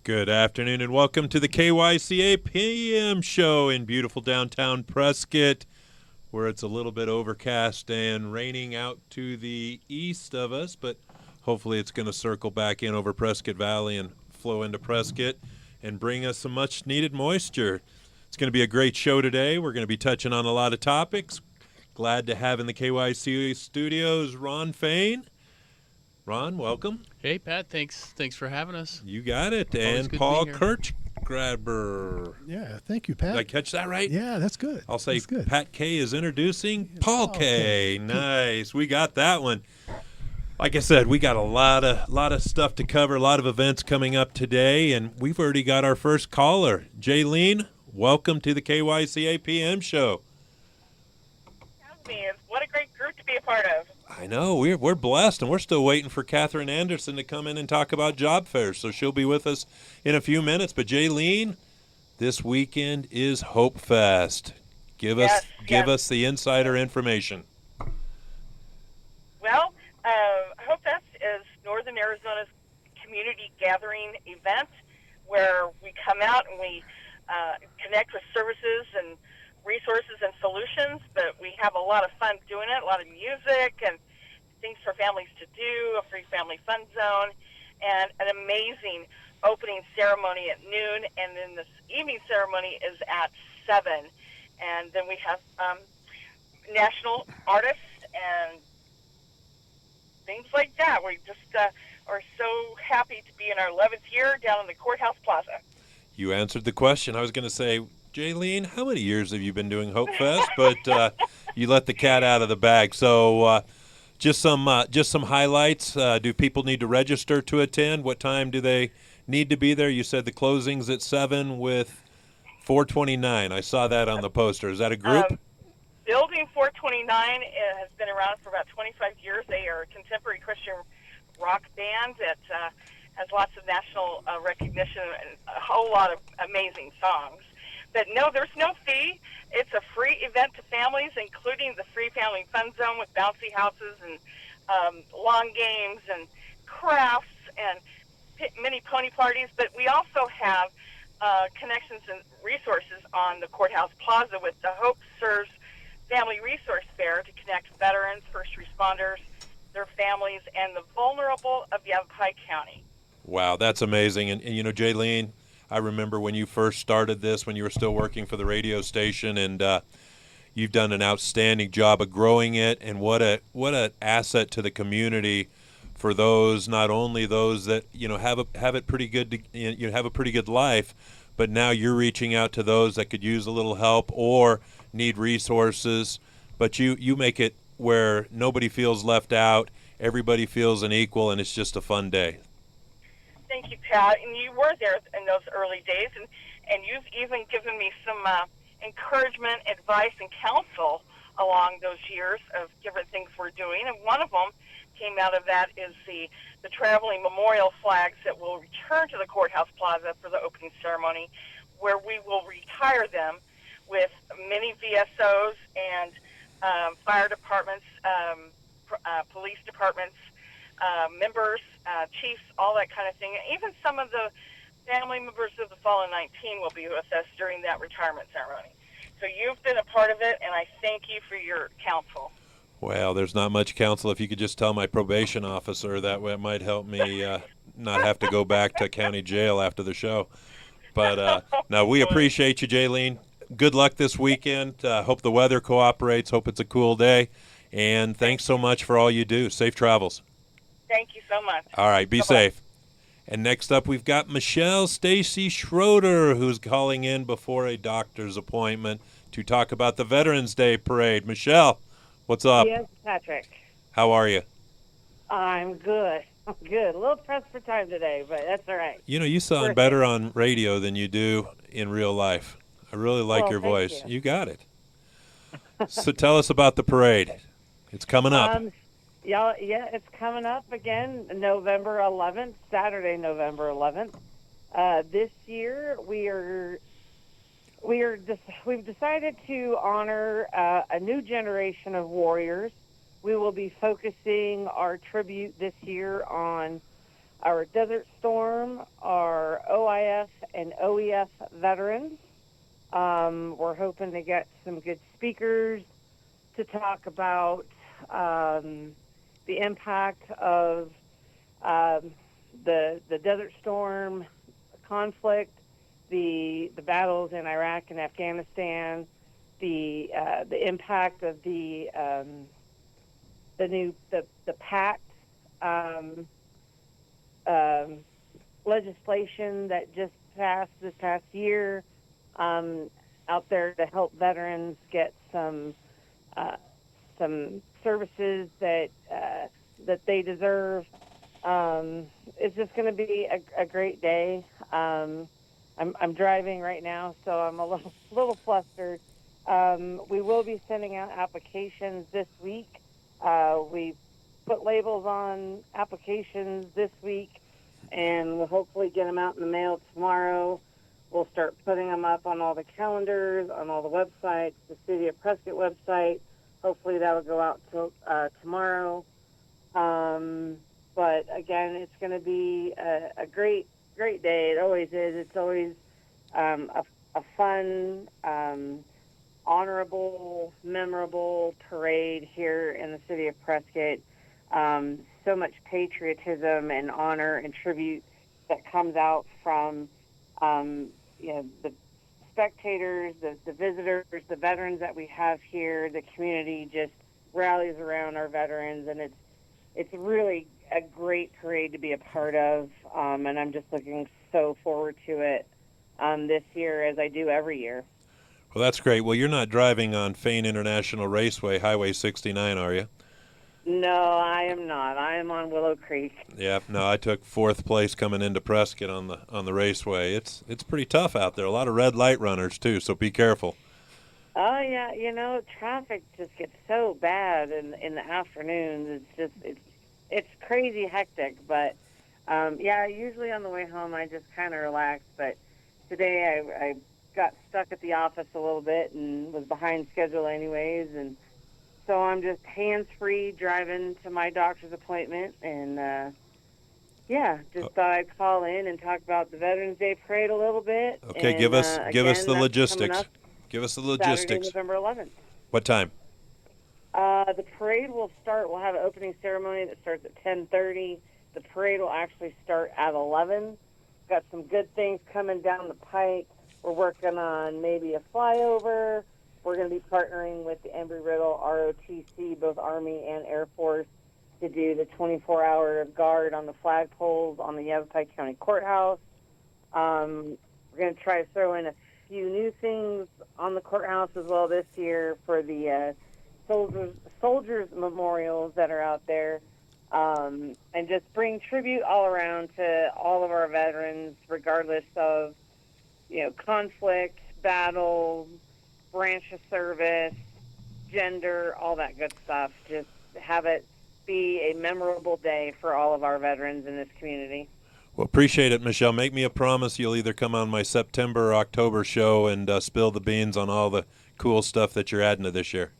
Good afternoon and welcome to the KYCA PM show in beautiful downtown Prescott, where it's a little bit overcast and raining out to the east of us, but hopefully it's going to circle back in over Prescott Valley and flow into Prescott and bring us some much needed moisture. It's going to be a great show today. We're going to be touching on a lot of topics. Glad to have in the KYCA studios Ron Fain. Ron, welcome. Hey, Pat. Thanks for having us. You got it. Always And good to Paul be here. Kirchgraber. Yeah, thank you, Pat. Did I catch that right? Yeah, that's good. I'll say that's good. Pat K is introducing Paul K. Nice. We got that one. Like I said, we got a lot of stuff to cover, a lot of events coming up today, and we've already got our first caller. Jaylene, welcome to the KYCA PM show. What a great group to be a part of. I know, we're blessed, and we're still waiting for Catherine Anderson to come in and talk about job fairs, so she'll be with us in a few minutes. But Jaylene, this weekend is Hope Fest. Give us the insider information. Well, Hope Fest is Northern Arizona's community gathering event where we come out and we connect with services and resources and solutions, but we have a lot of fun doing it, a lot of music and things for families to do, a free family fun zone, and an amazing opening ceremony at noon, and then this evening ceremony is at 7. And then we have national artists and things like that. We just are so happy to be in our 11th year down in the Courthouse Plaza. You answered the question. I was going to say, Jaylene, how many years have you been doing Hope Fest? But you let the cat out of the bag. So just some highlights. Do people need to register to attend? What time do they need to be there? You said the closing's at 7 with 429. I saw that on the poster. Is that a group? Building 429 has been around for about 25 years. They are a contemporary Christian rock band that has lots of national recognition and a whole lot of amazing songs. But no, there's no fee. It's a free event to families, including the free family fun zone with bouncy houses and lawn games and crafts and mini pony parties. But we also have connections and resources on the Courthouse Plaza with the Hope Serves Family Resource Fair to connect veterans, first responders, their families, and the vulnerable of Yavapai County. Wow, that's amazing. And you know, Jaylene, I remember when you first started this, when you were still working for the radio station, and you've done an outstanding job of growing it. And what an asset to the community for those, not only those that have it pretty good, have a pretty good life, but now you're reaching out to those that could use a little help or need resources. But you make it where nobody feels left out, everybody feels an equal, and it's just a fun day. Thank you, Pat. And you were there in those early days, and you've even given me some encouragement, advice, and counsel along those years of different things we're doing. And one of them came out of that is the traveling memorial flags that will return to the Courthouse Plaza for the opening ceremony, where we will retire them with many VSOs and fire departments, police departments, members, chiefs, all that kind of thing. Even some of the family members of the fallen 19 will be with us during that retirement ceremony. So you've been a part of it, and I thank you for your counsel. Well, there's not much counsel. If you could just tell my probation officer, that way it might help me not have to go back to county jail after the show. But no, we appreciate you, Jaylene. Good luck this weekend. Hope the weather cooperates. Hope it's a cool day. And thanks so much for all you do. Safe travels. Thank you so much. All right, be Bye-bye. safe. And next up, we've got Michelle Stacy Schroeder, who's calling in before a doctor's appointment to talk about the Veterans Day Parade. Michelle, what's up? Yes, Patrick. How are you? I'm good. I'm good. A little pressed for time today, but that's all right. You know, you sound better on radio than you do in real life. I really like your thank voice. you. You got it. So tell us about the parade. It's coming up. Yeah, it's coming up again, November 11th, Saturday, November 11th. This year, we've decided to honor a new generation of warriors. We will be focusing our tribute this year on our Desert Storm, our OIS and OEF veterans. We're hoping to get some good speakers to talk about the impact of the Desert Storm conflict, the battles in Iraq and Afghanistan, the impact of the PACT legislation that just passed this past year out there to help veterans get some services that they deserve. It's just going to be a great day. I'm driving right now, so I'm a little flustered. We will be sending out applications this week. We put labels on applications this week, and we'll hopefully get them out in the mail tomorrow. We'll start putting them up on all the calendars, on all the websites, the City of Prescott website. Hopefully that'll go out tomorrow. But again, it's going to be a great day. It always is. It's always a fun, honorable, memorable parade here in the City of Prescott. So much patriotism and honor and tribute that comes out from the spectators, the visitors, the veterans that we have here. The community just rallies around our veterans, and it's really a great parade to be a part of, and I'm just looking so forward to it this year, as I do every year. Well, that's great. Well, you're not driving on Fane International Raceway, Highway 69, are you? No, I am not. I am on Willow Creek. Yeah, no, I took 4th place coming into Prescott on the raceway. It's pretty tough out there. A lot of red light runners too, so be careful. Oh yeah, traffic just gets so bad in the afternoons. It's crazy hectic. But usually on the way home I just kind of relax. But today I got stuck at the office a little bit and was behind schedule anyways, and so I'm just hands-free driving to my doctor's appointment, and just thought I'd call in and talk about the Veterans Day Parade a little bit. Okay, and, give us the logistics. Give us the logistics. Saturday, November 11th. What time? The parade will start. We'll have an opening ceremony that starts at 10:30. The parade will actually start at 11. Got some good things coming down the pike. We're working on maybe a flyover. We're going to be partnering with the Embry-Riddle ROTC, both Army and Air Force, to do the 24-hour guard on the flagpoles on the Yavapai County Courthouse. We're going to try to throw in a few new things on the courthouse as well this year for the soldiers memorials that are out there, and just bring tribute all around to all of our veterans, regardless of conflict, battle, branch of service, gender, all that good stuff. Just have it be a memorable day for all of our veterans in this community. Well, appreciate it, Michelle. Make me a promise you'll either come on my September or October show and spill the beans on all the cool stuff that you're adding to this year.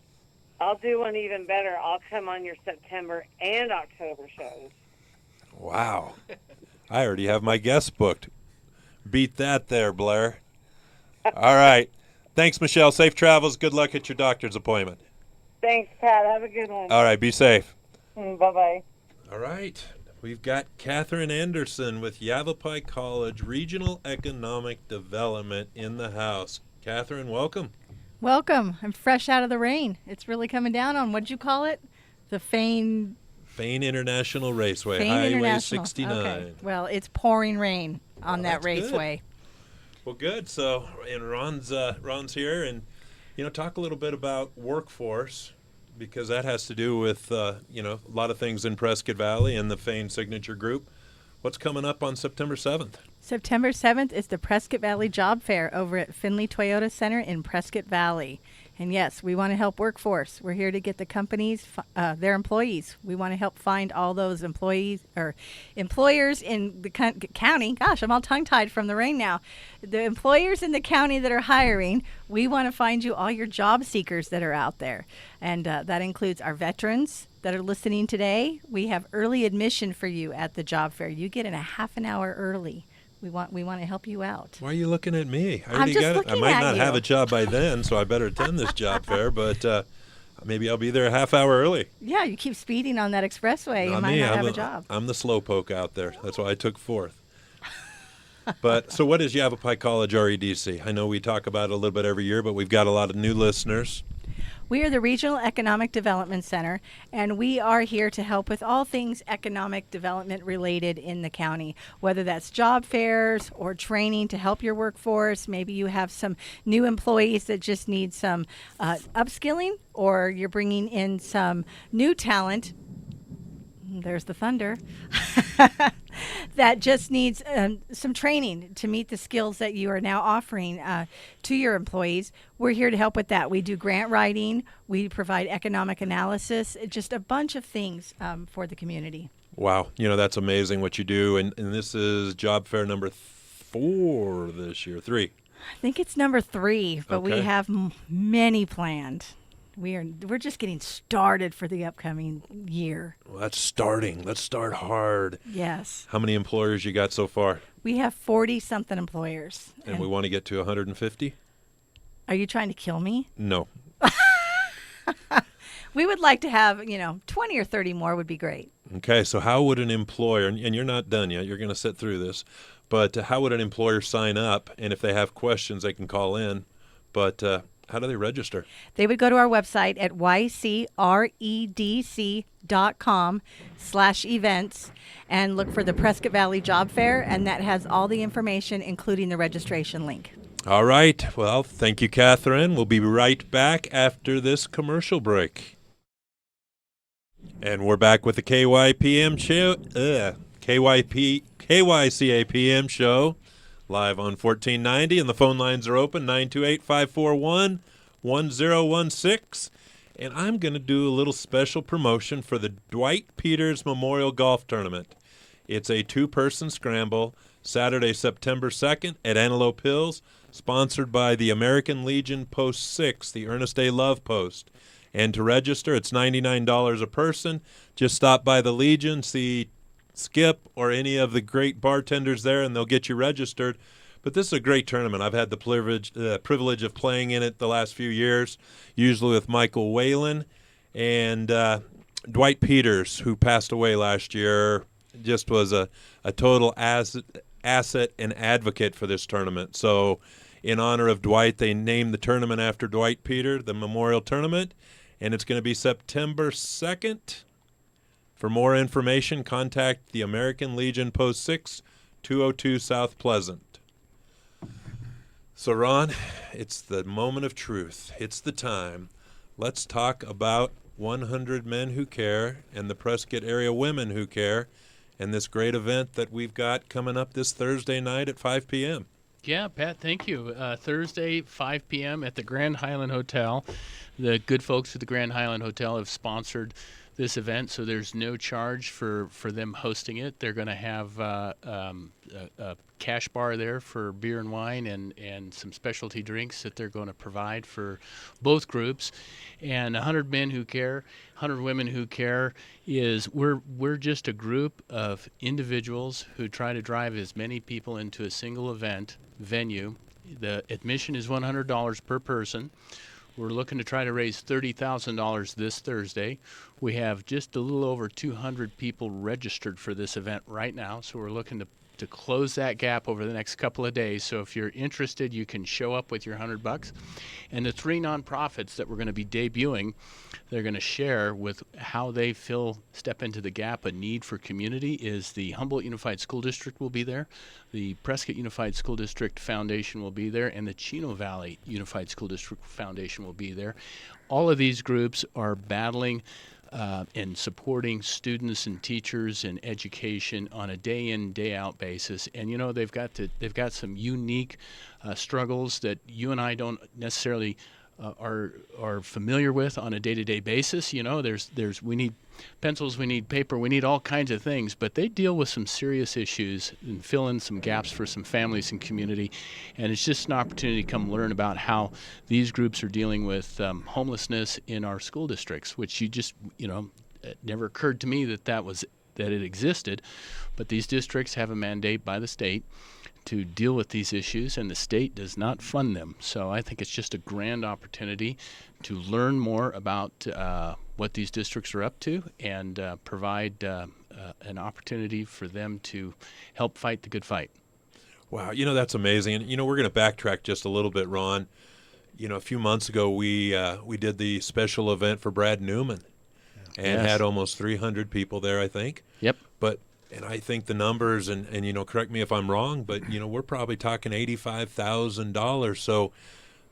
I'll do one even better. I'll come on your September and October shows. Wow. I already have my guests booked. Beat that there, Blair. All right. Thanks, Michelle. Safe travels. Good luck at your doctor's appointment. Thanks, Pat. Have a good one. All right. Be safe. Bye-bye. All right. We've got Catherine Anderson with Yavapai College Regional Economic Development in the house. Catherine, welcome. Welcome. I'm fresh out of the rain. It's really coming down on, what'd you call it? The Fane International Raceway, Fane Highway International. 69. Okay. Well, it's pouring rain on that that's raceway. Good. Well, good. So, and Ron's here, and talk a little bit about workforce, because that has to do with a lot of things in Prescott Valley and the Fane Signature Group. What's coming up on September 7th? September 7th is the Prescott Valley Job Fair over at Finley Toyota Center in Prescott Valley. And yes, we want to help workforce. We're here to get the companies, their employees. We want to help find all those employees or employers in the county. Gosh, I'm all tongue-tied from the rain now. The employers in the county that are hiring, we want to find you all your job seekers that are out there. And that includes our veterans that are listening today. We have early admission for you at the job fair. You get in a half an hour early. We want to help you out. Why are you looking at me? I I'm already just got it. I looking might at not you. have a job by then, so I better attend this job fair, but maybe I'll be there a half hour early. Yeah, you keep speeding on that expressway. You Not might me. not have a job. I'm the slowpoke out there. That's why I took fourth. But so what is Yavapai College REDC? I know we talk about it a little bit every year, but we've got a lot of new listeners. We are the Regional Economic Development Center, and we are here to help with all things economic development related in the county, whether that's job fairs or training to help your workforce. Maybe you have some new employees that just need some upskilling, or you're bringing in some new talent. There's the thunder. That just needs some training to meet the skills that you are now offering to your employees. We're here to help with that. We do grant writing. We provide economic analysis, just a bunch of things for the community. Wow. That's amazing what you do. And this is job fair number 4 this year. 3. I think it's number 3, but we Okay. have many planned. We're just getting started for the upcoming year. Well, that's starting. Let's start hard. Yes. How many employers you got so far? We have 40-something employers. And we want to get to 150? Are you trying to kill me? No. We would like to have, 20 or 30 more would be great. Okay, so how would an employer, and you're not done yet, you're going to sit through this, but how would an employer sign up? And if they have questions, they can call in. But how do they register? They would go to our website at ycredc.com/events and look for the Prescott Valley Job Fair, and that has all the information, including the registration link. All right. Well, thank you, Catherine. We'll be right back after this commercial break. And we're back with the KYCA PM show, live on 1490, and the phone lines are open, 928-541-1016. And I'm going to do a little special promotion for the Dwight Peters Memorial Golf Tournament. It's a 2-person scramble, Saturday, September 2nd at Antelope Hills, sponsored by the American Legion Post 6, the Ernest A. Love Post. And to register, it's $99 a person. Just stop by the Legion, see Skip or any of the great bartenders there, and they'll get you registered. But this is a great tournament. I've had the privilege of playing in it the last few years, usually with Michael Whalen and Dwight Peters, who passed away last year, just was a total asset and advocate for this tournament. So in honor of Dwight, they named the tournament after Dwight Peter, the Memorial Tournament, and it's going to be September 2nd. For more information, contact the American Legion Post 6, 202 South Pleasant. So, Ron, it's the moment of truth. It's the time. Let's talk about 100 Men Who Care and the Prescott area women who care and this great event that we've got coming up this Thursday night at 5 p.m. Yeah, Pat, thank you. Thursday, 5 p.m. at the Grand Highland Hotel. The good folks at the Grand Highland Hotel have sponsored this event, so there's no charge for them hosting it. They're going to have a cash bar there for beer and wine and some specialty drinks that they're going to provide for both groups. And 100 Men Who Care, 100 Women Who Care is we're just a group of individuals who try to drive as many people into a single venue. The admission is $100 per person. We're looking to try to raise $30,000 this Thursday. We have just a little over 200 people registered for this event right now, so we're looking to close that gap over the next couple of days. So if you're interested, you can show up with your $100. And the 3 nonprofits that we're going to be debuting, they're going to share with how they step into the gap, a need for community, is the Humboldt Unified School District will be there, the Prescott Unified School District Foundation will be there, and the Chino Valley Unified School District Foundation will be there. All of these groups are battling and supporting students and teachers and education on a day-in, day-out basis. And they've got some unique struggles that you and I don't necessarily are familiar with on a day-to-day basis. We need pencils, we need paper, we need all kinds of things, but they deal with some serious issues and fill in some gaps for some families and community. And it's just an opportunity to come learn about how these groups are dealing with homelessness in our school districts, which it never occurred to me that was that it existed, but these districts have a mandate by the state to deal with these issues, and the state does not fund them. So I think it's just a grand opportunity to learn more about what these districts are up to and provide an opportunity for them to help fight the good fight. Wow, that's amazing. And we're going to backtrack just a little bit, Ron. A few months ago we did the special event for Brad Newman, and Yes. had almost 300 people there, I think. Yep. And I think the numbers, and correct me if I'm wrong, but we're probably talking $85,000. So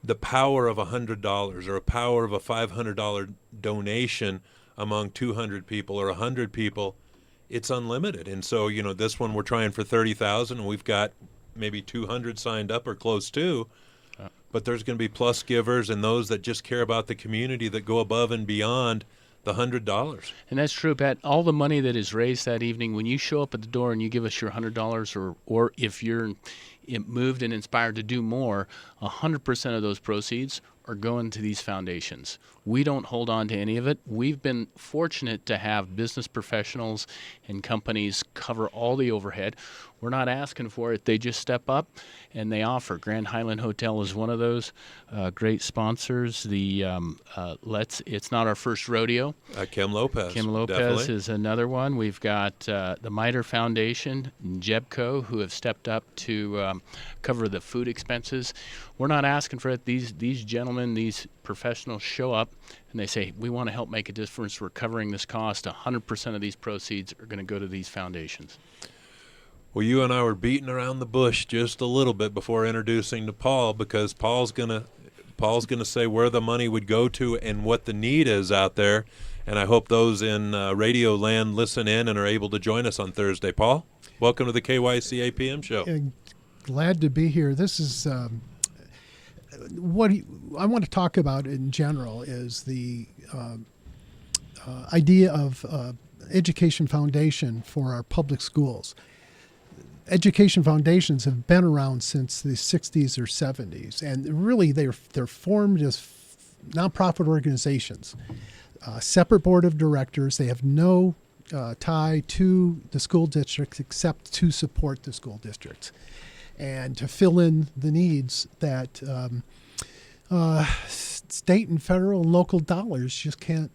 the power of $100 or a power of a $500 donation among 200 people or 100 people, it's unlimited. And so this one we're trying for 30,000, and we've got maybe 200 signed up or close to. But there's going to be plus givers and those that just care about the community that go above and beyond the $100. And that's true, Pat. All the money that is raised that evening, when you show up at the door and you give us your $100, or if you're moved and inspired to do more, 100% of those proceeds are going to these foundations. We don't hold on to any of it. We've been fortunate to have business professionals and companies cover all the overhead. We're not asking for it. They just step up and they offer. Grand Highland Hotel is one of those great sponsors. It's not our first rodeo. Kim Lopez. Kim Lopez definitely. is another one. We've got the Miter Foundation and Jebco, who have stepped up to cover the food expenses. We're not asking for it. These gentlemen, these professionals show up and they say, we want to help make a difference. We're covering this cost. 100% of these proceeds are going to go to these foundations. Well, you and I were beating around the bush just a little bit before introducing to Paul, because Paul's gonna say where the money would go to and what the need is out there. And I hope those in radio land listen in and are able to join us on Thursday. Paul, welcome to the KYCA PM show. Glad to be here. This is what I want to talk about in general is the idea of education foundation for our public schools. Education foundations have been around since the 60s or 70s, and really they're formed as nonprofit organizations. Separate board of directors. They have no tie to the school districts except to support the school districts and to fill in the needs that state and federal and local dollars just can't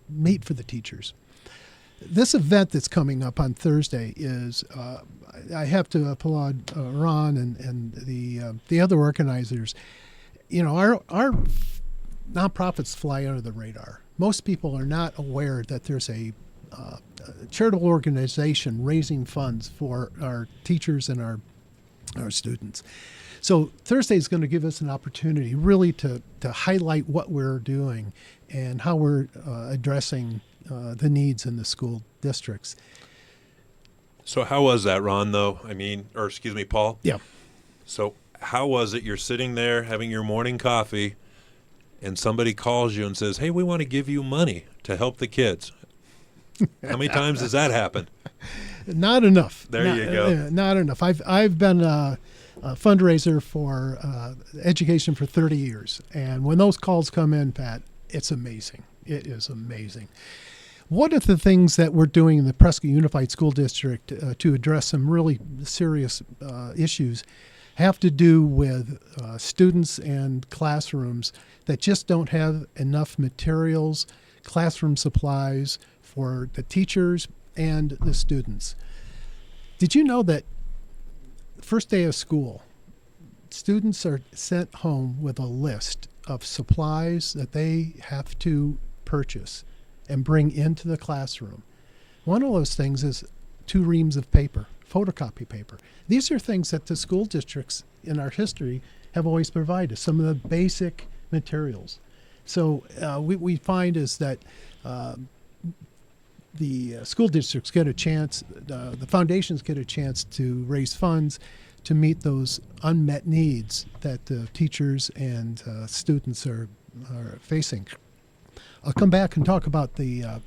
meet for the teachers. This event that's coming up on Thursday is, I have to applaud Ron and the other organizers. Our nonprofits fly under the radar. Most people are not aware that there's a charitable organization raising funds for our teachers and our students. So Thursday is going to give us an opportunity really to highlight what we're doing and how we're addressing the needs in the school districts. So how was that, Ron, though? Paul? Yeah. So how was it? You're sitting there having your morning coffee and somebody calls you and says, hey, we want to give you money to help the kids. How many times has that happened? Not enough. You go. Not enough. I've been a fundraiser for education for 30 years. And when those calls come in, Pat, it's amazing. It is amazing. One of the things that we're doing in the Prescott Unified School District to address some really serious issues have to do with students and classrooms that just don't have enough materials, classroom supplies for the teachers and the students. Did you know that first day of school, students are sent home with a list of supplies that they have to purchase and bring into the classroom? One of those things is 2 reams of paper, photocopy paper. These are things that the school districts in our history have always provided, some of the basic materials. So we find is that the school districts get a chance, the foundations get a chance to raise funds to meet those unmet needs that the teachers and students are facing. I'll come back and talk about the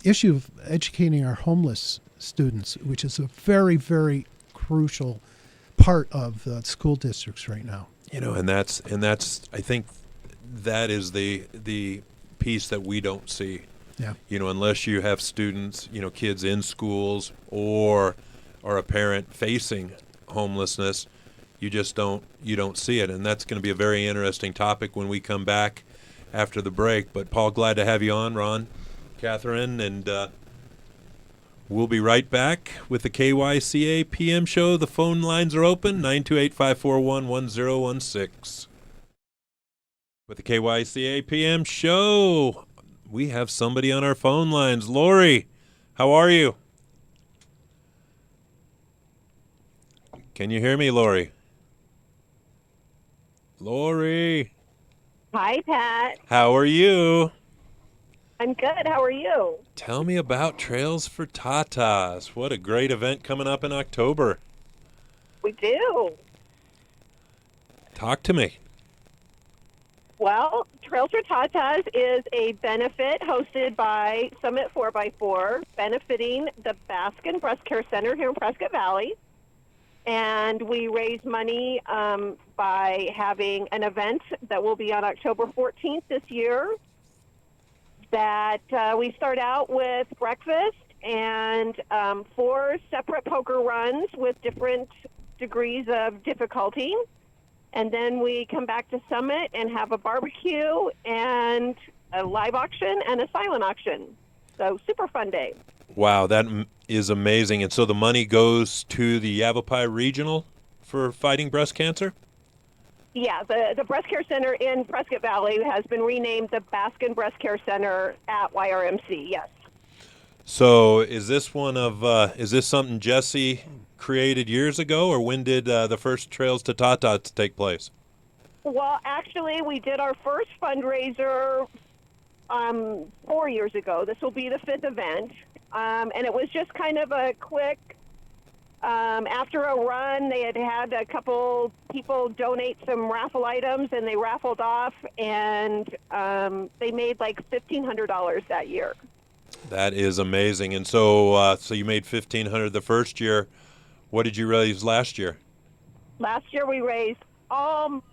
issue of educating our homeless students, which is a very, very crucial part of the school districts right now. And that's I think that is the piece that we don't see. Yeah. Unless you have students, kids in schools or a parent facing homelessness, you don't see it. And that's going to be a very interesting topic when we come back after the break. But Paul, glad to have you on, Ron, Catherine, and we'll be right back with the KYCA PM show. The phone lines are open, 928-541-1016. With the KYCA PM show, we have somebody on our phone lines. Lori, how are you? Can you hear me, Lori? Lori, Hi, Pat. how are you? I'm good. How are you? Tell me about Trails for Tatas. What a great event coming up in October. We do. Talk to me. Well, Trails for Tatas is a benefit hosted by Summit 4x4, benefiting the Baskin Breast Care Center here in Prescott Valley. And we raise money by having an event that will be on October 14th this year. That we start out with breakfast and 4 separate poker runs with different degrees of difficulty. And then we come back to Summit and have a barbecue and a live auction and a silent auction. So super fun day. Wow, that is amazing. And so the money goes to the Yavapai Regional for fighting breast cancer? Yeah, the Breast Care Center in Prescott Valley has been renamed the Baskin Breast Care Center at YRMC, yes. So is this something Jesse created years ago, or when did the first Trails to Tatas take place? Well, actually, we did our first fundraiser 4 years ago. This will be the 5th event. And it was just kind of a quick, after a run, they had a couple people donate some raffle items, and they raffled off, and they made like $1,500 that year. That is amazing. And so you made $1,500 the first year. What did you raise last year? Last year we raised almost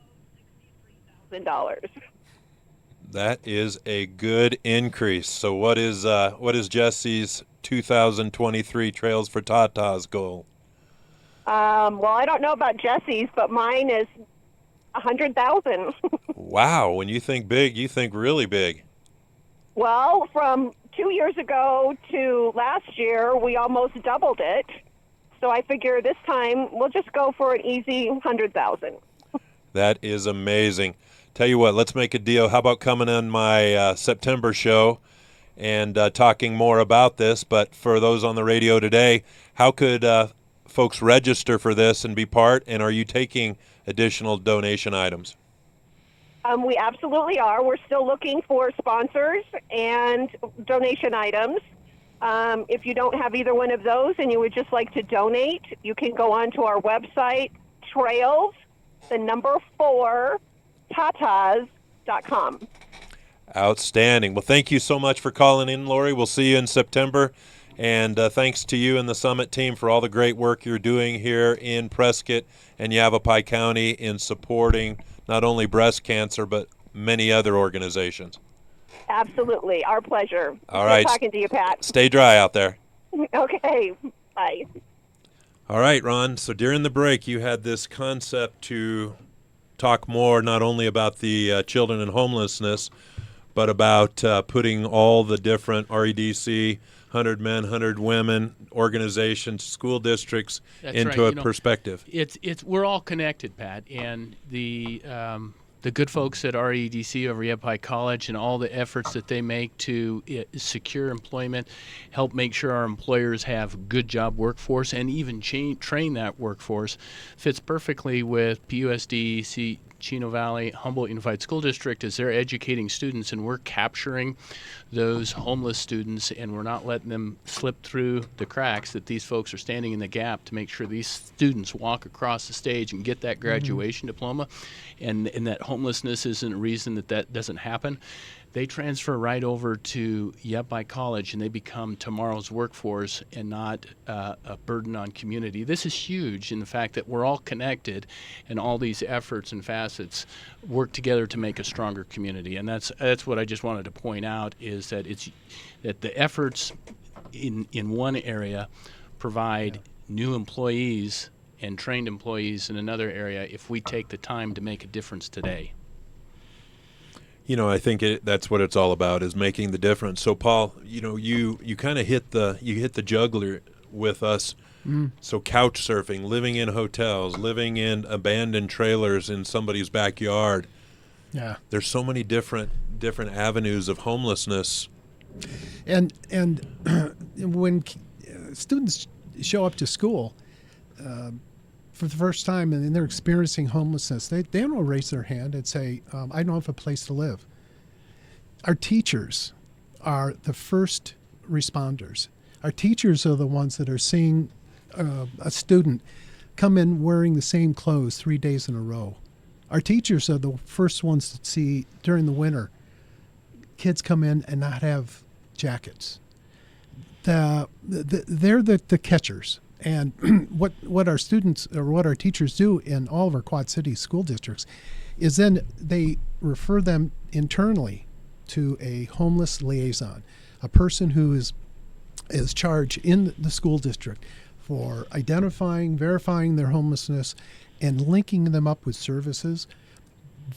$63,000. That is a good increase. So what is Jesse's 2023 Trails for Tatas goal? Well, I don't know about Jesse's, but mine is $100,000. Wow, when you think big, you think really big. Well, from 2 years ago to last year, we almost doubled it. So I figure this time we'll just go for an easy $100,000. That is amazing. Tell you what, let's make a deal. How about coming on my September show and talking more about this? But for those on the radio today, how could folks register for this and be part? And are you taking additional donation items? We absolutely are. We're still looking for sponsors and donation items. If you don't have either one of those and you would just like to donate, you can go on to our website, Trails, 4, tatas.com. Outstanding. Well, thank you so much for calling in, Lori. We'll see you in September. And thanks to you and the Summit team for all the great work you're doing here in Prescott and Yavapai County in supporting not only breast cancer, but many other organizations. Absolutely. Our pleasure. All right. Good talking to you, Pat. Stay dry out there. Okay. Bye. All right, Ron. So during the break, you had this concept to talk more not only about the children and homelessness, but about putting all the different REDC, 100 Men, 100 Women organizations, school districts That's into right. a perspective. We're all connected, Pat, and the good folks at REDC over Yavapai College and all the efforts that they make to secure employment, help make sure our employers have good job workforce, and even train that workforce, fits perfectly with PUSD, Chino Valley, Humboldt Unified School District, as they're educating students, and we're capturing those homeless students, and we're not letting them slip through the cracks, that these folks are standing in the gap to make sure these students walk across the stage and get that graduation diploma, and that homelessness isn't a reason that doesn't happen. they transfer right over to Yep College, and they become tomorrow's workforce and not a burden on community. This is huge in the fact that we're all connected, and all these efforts and facets work together to make a stronger community. And that's what I just wanted to point out, is that that the efforts in one area provide new employees and trained employees in another area if we take the time to make a difference today. You know, I think that's what it's all about, is making the difference. So, Paul, you know, you kind of hit the juggler with us. So couch surfing, living in hotels, living in abandoned trailers in somebody's backyard. Yeah. There's so many different avenues of homelessness. And when students show up to school for the first time and they're experiencing homelessness, they don't raise their hand and say, I don't have a place to live. Our teachers are the first responders. Our teachers are the ones that are seeing a student come in wearing the same clothes 3 days in a row. Our teachers are the first ones to see during the winter kids come in and not have jackets. They're the catchers. And what our students or what our teachers do in all of our Quad Cities school districts is then they refer them internally to a homeless liaison, a person who is charged in the school district for identifying, verifying their homelessness, and linking them up with services.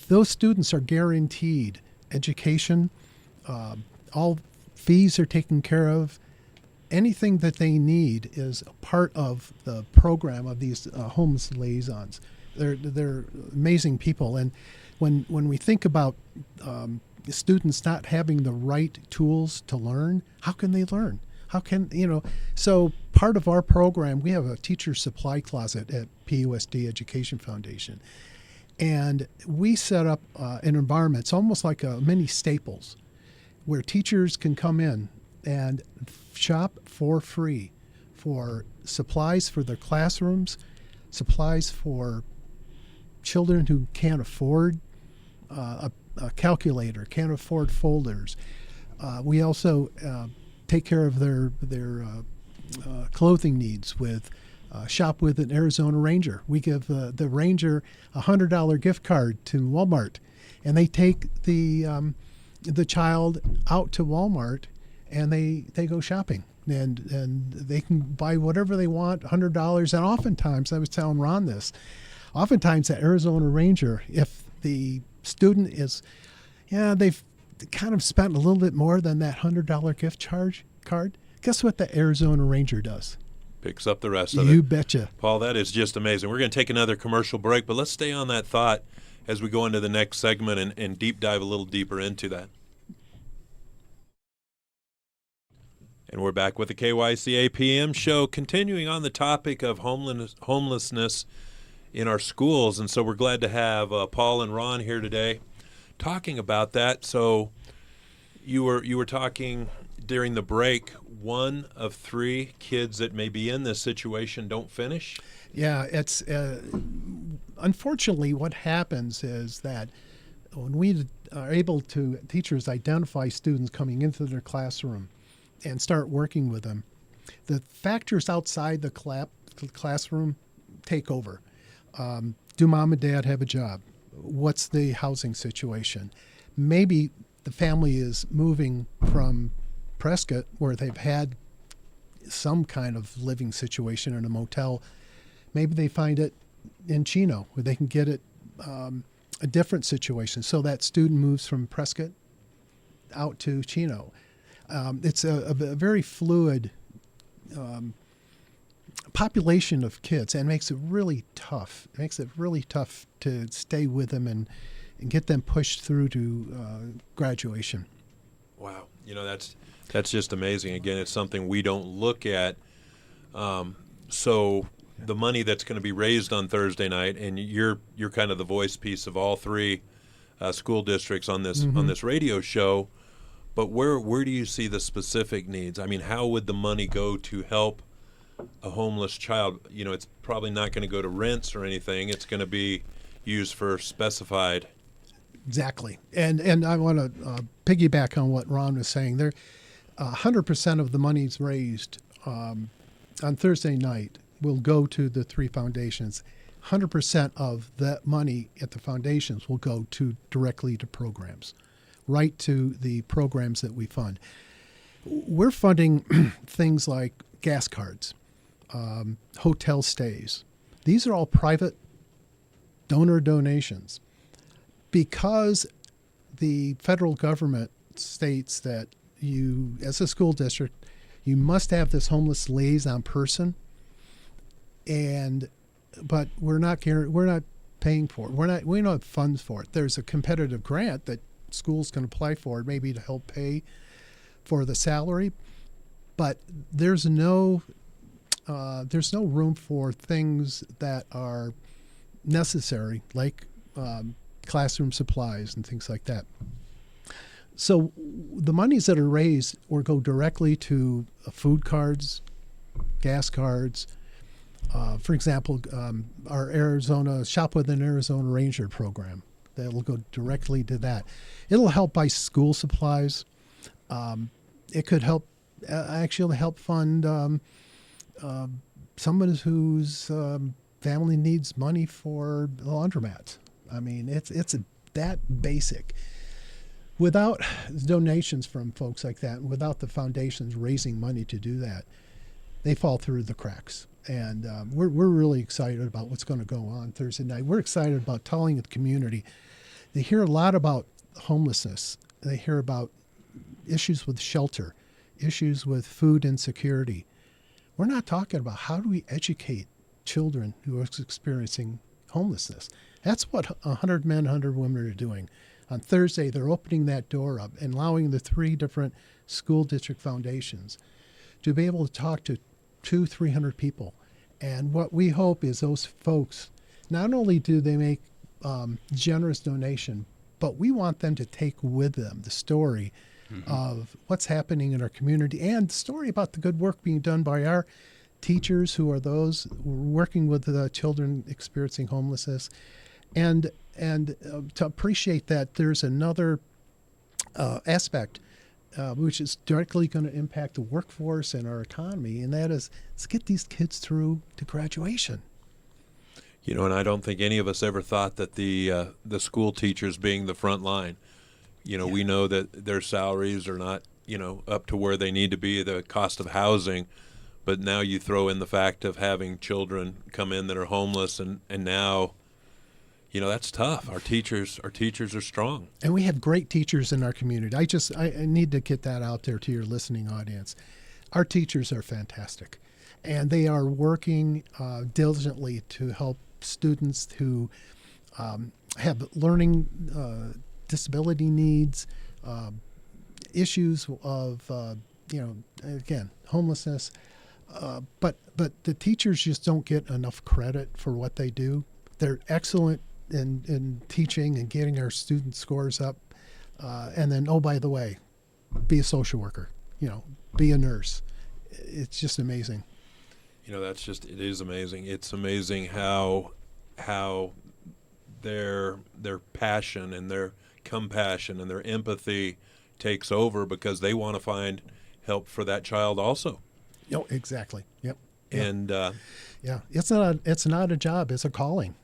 Those students are guaranteed education. All fees are taken care of. Anything that they need is a part of the program of these homeless liaisons. They're amazing people, and when we think about students not having the right tools to learn, how can they learn? How can So part of our program, we have a teacher supply closet at PUSD Education Foundation, and we set up an environment. It's almost like a mini Staples, where teachers can come in and shop for free for supplies for their classrooms, supplies for children who can't afford a calculator, can't afford folders. We also take care of their clothing needs with Shop with an Arizona Ranger. We give the Ranger a $100 gift card to Walmart, and they take the child out to Walmart and they go shopping, and they can buy whatever they want, $100. And oftentimes, I was telling Ron this, oftentimes the Arizona Ranger, if the student is, they've kind of spent a little bit more than that $100 gift card, guess what the Arizona Ranger does? Picks up the rest of it. You betcha. Paul, that is just amazing. We're going to take another commercial break, but let's stay on that thought as we go into the next segment and deep dive a little deeper into that. And we're back with the KYCA PM show, continuing on the topic of homelessness in our schools. And so we're glad to have Paul and Ron here today talking about that. So you were talking during the break, 1 of 3 kids that may be in this situation don't finish? Yeah, it's unfortunately what happens is that when we are able to, teachers identify students coming into their classroom and start working with them, the factors outside the classroom take over. Do mom and dad have a job? What's the housing situation? Maybe the family is moving from Prescott, where they've had some kind of living situation in a motel. Maybe they find it in Chino, where they can get it a different situation. So that student moves from Prescott out to Chino. It's a very fluid population of kids, and makes it really tough. It makes it really tough to stay with them and get them pushed through to graduation. Wow, that's just amazing. Again, it's something we don't look at. So the money that's going to be raised on Thursday night, and you're kind of the voice piece of all 3 school districts on this radio show. But where do you see the specific needs? I mean, how would the money go to help a homeless child? It's probably not going to go to rents or anything. It's going to be used for specified. Exactly. And I want to piggyback on what Ron was saying. There, 100% of the monies raised on Thursday night will go to the three foundations. 100% of that money at the foundations will go directly to programs, right to the programs that we fund. We're funding things like gas cards, hotel stays. These are all private donor donations because the federal government states that you, as a school district, you must have this homeless liaison person, but we're not paying for it. We don't have funds for it. There's a competitive grant that schools can apply for, maybe to help pay for the salary, but there's no room for things that are necessary, like classroom supplies and things like that. So the monies that are raised or go directly to food cards, gas cards. For example, our Arizona Shop with an Arizona Ranger program, that will go directly to that. It'll help buy school supplies. It could help fund someone whose family needs money for the laundromat. I mean, it's that basic. Without donations from folks like that, without the foundations raising money to do that, they fall through the cracks. And we're really excited about what's going to go on Thursday night. We're excited about telling the community. They hear a lot about homelessness. They hear about issues with shelter, issues with food insecurity. We're not talking about how do we educate children who are experiencing homelessness. That's what 100 men, 100 women are doing. On Thursday, they're opening that door up and allowing the three different school district foundations to be able to talk to 200-300 people. And what we hope is those folks, not only do they make generous donation, but we want them to take with them the story of what's happening in our community and the story about the good work being done by our teachers who are those working with the children experiencing homelessness, and to appreciate that there's another aspect which is directly going to impact the workforce and our economy, and that is, let's get these kids through to graduation. You know, and I don't think any of us ever thought that the school teachers being the front line, you know, we know that their salaries are not, you know, up to where they need to be, the cost of housing, but now you throw in the fact of having children come in that are homeless, and now, you know, that's tough. Our teachers are strong. And we have great teachers in our community. I need to get that out there to your listening audience. Our teachers are fantastic, and they are working diligently to help students who have learning disability needs, issues of, again, homelessness. But the teachers just don't get enough credit for what they do. They're excellent in teaching and getting our student scores up. And then, oh, by the way, be a social worker, be a nurse. It's just amazing. You know, it is amazing. It's amazing how their passion and their compassion and their empathy takes over, because they want to find help for that child also. Oh, exactly. Yep. And it's not a job, it's a calling.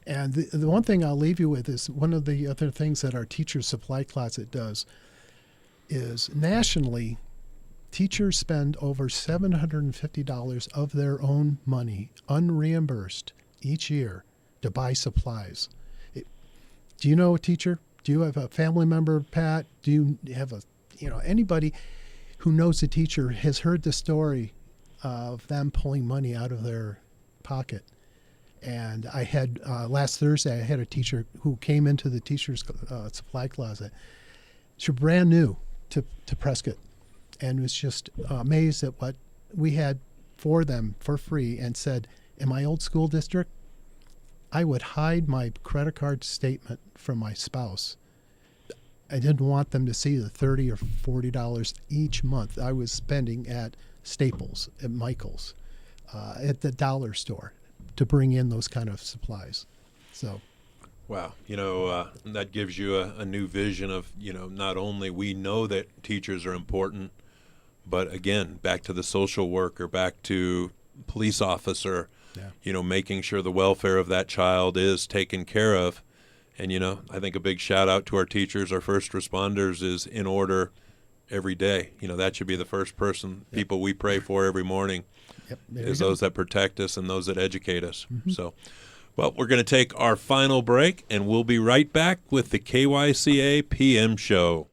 And the one thing I'll leave you with is one of the other things that our teacher supply closet does is nationally, teachers spend over $750 of their own money, unreimbursed, each year to buy supplies. Do you know a teacher? Do you have a family member, Pat? Do you have anybody who knows a teacher has heard the story of them pulling money out of their pocket? And I had last Thursday, I had a teacher who came into the teacher's supply closet. She's brand new to Prescott, and was just amazed at what we had for them for free, and said, in my old school district, I would hide my credit card statement from my spouse. I didn't want them to see the $30 or $40 each month I was spending at Staples, at Michael's, at the dollar store, to bring in those kind of supplies. So Wow. That gives you a new vision of, not only we know that teachers are important, but again, back to the social worker, back to police officer, making sure the welfare of that child is taken care of. And, I think a big shout out to our teachers, our first responders is in order every day. That should be the first people we pray for every morning is those that protect us and those that educate us. So, well, we're going to take our final break, and we'll be right back with the KYCA PM show.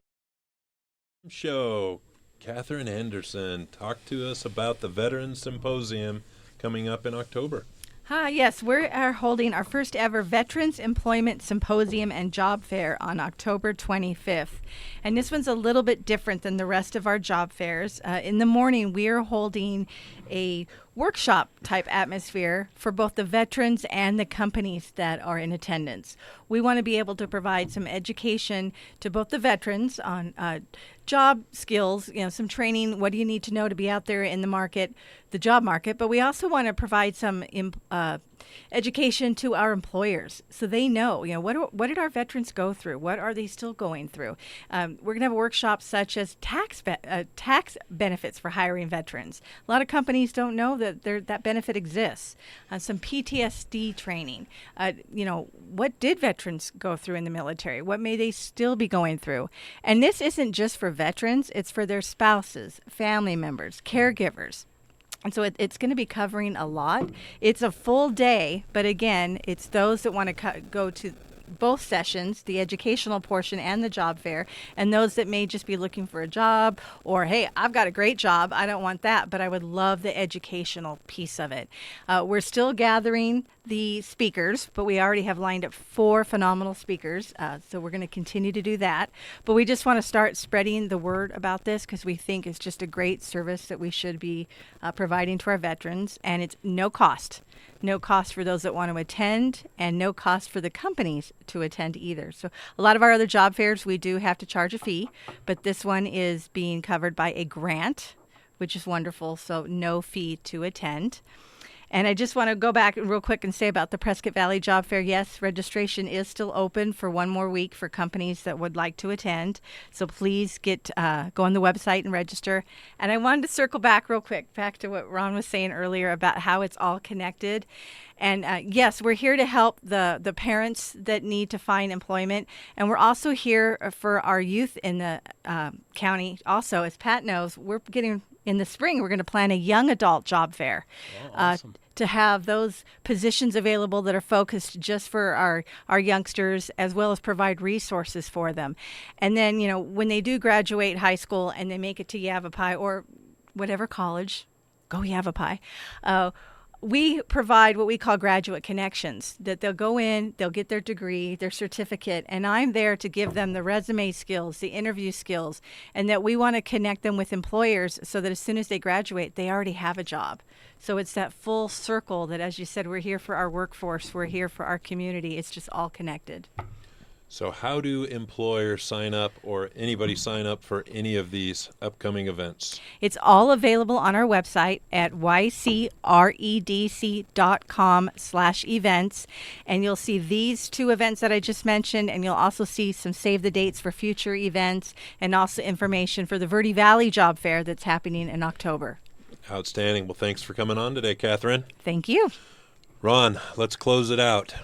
Catherine Henderson, talk to us about the Veterans Symposium coming up in October. Hi, yes, we are holding our first ever Veterans Employment Symposium and Job Fair on October 25th. And this one's a little bit different than the rest of our job fairs. In the morning, we are holding a workshop type atmosphere for both the veterans and the companies that are in attendance. We want to be able to provide some education to both the veterans on job skills, some training. What do you need to know to be out there in the market, the job market? But we also want to provide some education to our employers so they know, what did our veterans go through? What are they still going through? We're going to have a workshop such as tax benefits for hiring veterans. A lot of companies don't know that that benefit exists. Some PTSD training. What did veterans go through in the military? What may they still be going through? And this isn't just for veterans, it's for their spouses, family members, caregivers. And so it's going to be covering a lot. It's a full day, but again, it's those that want to go to both sessions, the educational portion and the job fair, and those that may just be looking for a job or, hey, I've got a great job, I don't want that, but I would love the educational piece of it. We're still gathering the speakers, but we already have lined up 4 phenomenal speakers, so we're going to continue to do that. But we just want to start spreading the word about this because we think it's just a great service that we should be providing to our veterans, and it's no cost. No cost for those that want to attend, and no cost for the companies to attend either. So a lot of our other job fairs, we do have to charge a fee, but this one is being covered by a grant, which is wonderful, so no fee to attend. And I just want to go back real quick and say about the Prescott Valley Job Fair. Yes, registration is still open for one more week for companies that would like to attend. So please go on the website and register. And I wanted to circle back real quick, back to what Ron was saying earlier about how it's all connected. And yes, we're here to help the parents that need to find employment. And we're also here for our youth in the county. Also, as Pat knows, in the spring, we're going to plan a young adult job fair. Oh, awesome. To have those positions available that are focused just for our youngsters, as well as provide resources for them. And then, when they do graduate high school and they make it to Yavapai or whatever college, go Yavapai, we provide what we call graduate connections, that they'll go in, they'll get their degree, their certificate, and I'm there to give them the resume skills, the interview skills, and that we want to connect them with employers so that as soon as they graduate, they already have a job. So it's that full circle that, as you said, we're here for our workforce, we're here for our community. It's just all connected. So how do employers sign up or anybody sign up for any of these upcoming events? It's all available on our website at ycredc.com/events. And you'll see these 2 events that I just mentioned, and you'll also see some save the dates for future events and also information for the Verde Valley Job Fair that's happening in October. Outstanding. Well, thanks for coming on today, Catherine. Thank you. Ron, let's close it out.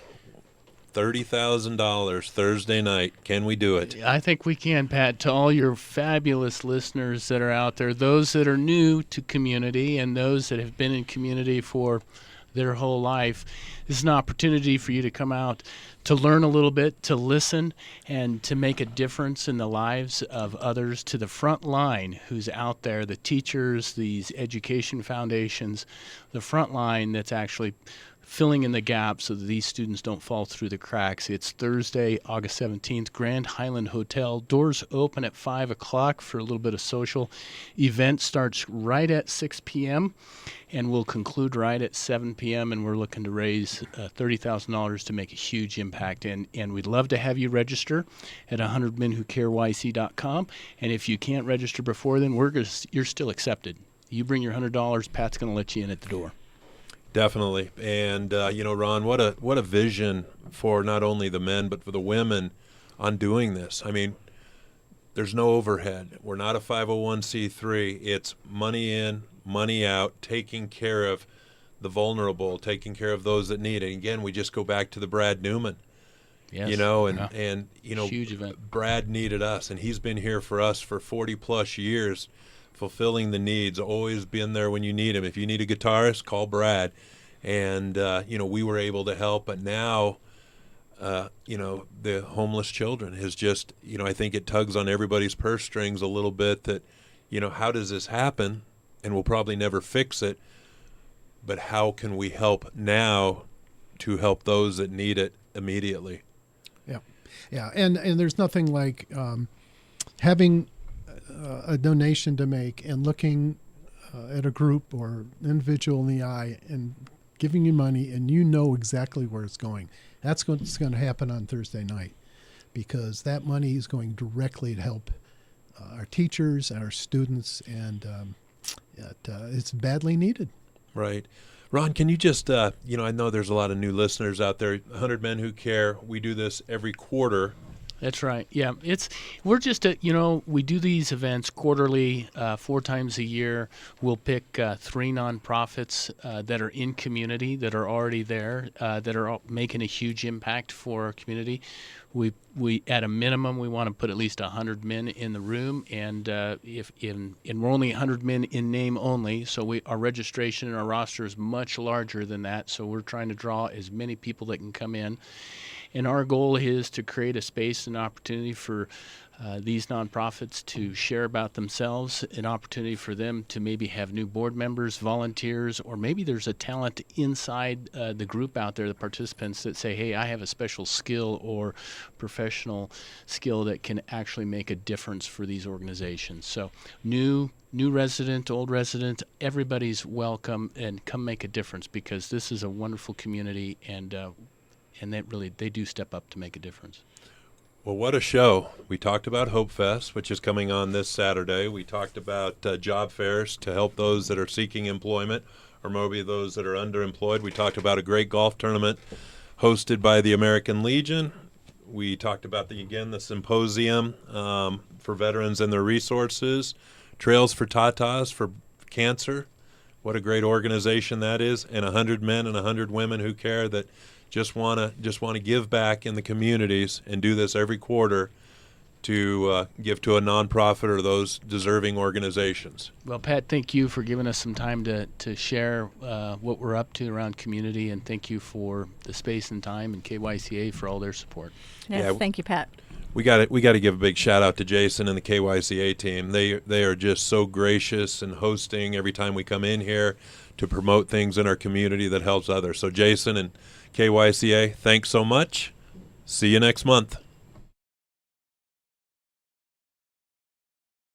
$30,000 Thursday night. Can we do it? I think we can, Pat. To all your fabulous listeners that are out there, those that are new to community and those that have been in community for their whole life, this is an opportunity for you to come out to learn a little bit, to listen, and to make a difference in the lives of others, to the front line who's out there, the teachers, these education foundations, the front line that's actually filling in the gaps so that these students don't fall through the cracks. It's Thursday, August 17th, Grand Highland Hotel. Doors open at 5 o'clock for a little bit of social. Event starts right at 6 p.m. and will conclude right at 7 p.m. And we're looking to raise $30,000 to make a huge impact. And we'd love to have you register at 100menwhocareYC.com. And if you can't register before then, you're still accepted. You bring your $100, Pat's going to let you in at the door. Definitely. And, Ron, what a vision for not only the men, but for the women on doing this. I mean, there's no overhead. We're not a 501c3. It's money in, money out, taking care of the vulnerable, taking care of those that need it. And again, we just go back to the Brad Newman, Yes. and Huge event. Brad needed us, and he's been here for us for 40 plus years, fulfilling the needs, always been there when you need him. If you need a guitarist, call Brad. And, we were able to help, but now, the homeless children is just, I think it tugs on everybody's purse strings a little bit that, how does this happen? And we'll probably never fix it, but how can we help now to help those that need it immediately? Yeah, and there's nothing like having a donation to make and looking at a group or individual in the eye and giving you money, and you know exactly where it's going. That's what's going to happen on Thursday night, because that money is going directly to help our teachers, our students, and it's badly needed. Right. Ron, can you just, I know there's a lot of new listeners out there, 100 Men Who Care. We do this every quarter. That's right. Yeah, we're just we do these events quarterly, 4 times a year. We'll pick 3 nonprofits that are in community, that are already there, that are making a huge impact for our community. We at a minimum we want to put at least 100 men in the room, and we're only 100 men in name only, so our registration and our roster is much larger than that. So we're trying to draw as many people that can come in. And our goal is to create a space and opportunity for these nonprofits to share about themselves, an opportunity for them to maybe have new board members, volunteers, or maybe there's a talent inside the group out there, the participants, that say, hey, I have a special skill or professional skill that can actually make a difference for these organizations. So new resident, old resident, everybody's welcome, and come make a difference, because this is a wonderful community, and they do step up to make a difference. Well, what a show. We talked about Hope Fest, which is coming on this Saturday. We talked about job fairs to help those that are seeking employment, or maybe those that are underemployed. We talked about a great golf tournament hosted by the American Legion. We talked about the symposium for veterans and their resources, Trails for Tatas for cancer. What a great organization that is, and 100 men and 100 women who care, that just want to give back in the communities and do this every quarter to give to a nonprofit or those deserving organizations. Well, Pat, thank you for giving us some time to share what we're up to around community, and thank you for the space and time, and KYCA for all their support. Yes, thank you, Pat. We got to give a big shout out to Jason and the KYCA team. They are just so gracious in hosting every time we come in here to promote things in our community that helps others. So Jason and KYCA, thanks so much. See you next month.